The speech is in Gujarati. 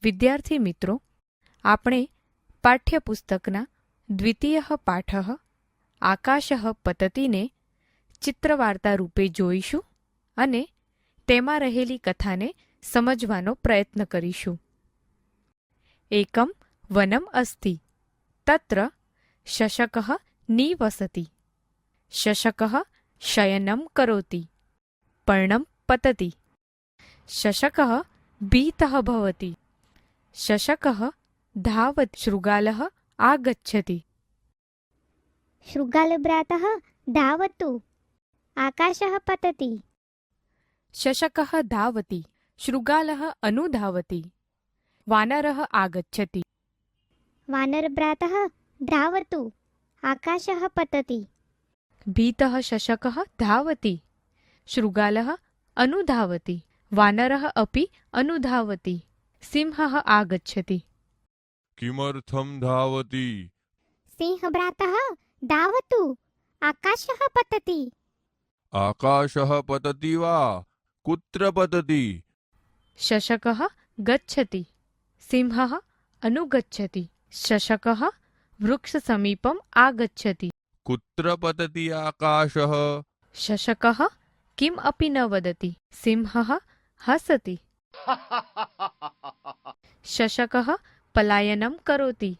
વિદ્યાર્થી મિત્રો, આપણે પાઠ્યપુસ્તકના દ્વિતીય પાઠ આકાશઃ પતતિને ચિત્રવાર્તા રૂપે જોઈશું અને તેમાં રહેલી કથાને સમજવાનો પ્રયત્ન કરીશું. એકમ વનમ અસ્તિ તત્ર શશકઃ નિવસતિ. શશકઃ શયનમ કરોતિ પર્ણમ પતતિ. શશકઃ ભીતઃ ભવતિ. શશકઃ ધાવત શૃગાલઃ આગચ્છતિ. શૃગાલભ્રાતઃ ધાવતુ આકાશઃ પતતિ. શશકઃ ધાવતિ શૃગાલઃ અનુધાવતિ. વાનરઃ આગચ્છતિ. વાનરભ્રાતઃ ધાવતુ આકાશઃ પતતિ. ભીતઃ શશકઃ ધાવતિ શૃગાલઃ અનુધાવતિ. વાનરઃ અપि અનુધાવતિ. સિંહઃ આગચ્છતિ. કિમર્થમ ધાવતી? સિંહભ્રાતઃ ધાવતુ આકાશઃ પતતિ. આકાશઃ પતતિ વા કુત્ર પતતિ? શશકઃ ગચ્છતિ. સિંહઃ અનુગચ્છતિ. શશકઃ વૃક્ષસમીપમ આગચ્છતિ. કુત્ર પતતિ આકાશઃ? શશકઃ કિમ અપि ન વદતિ. સિંહઃ હસતિ. શશકઃ પલાયનમ કરોતિ.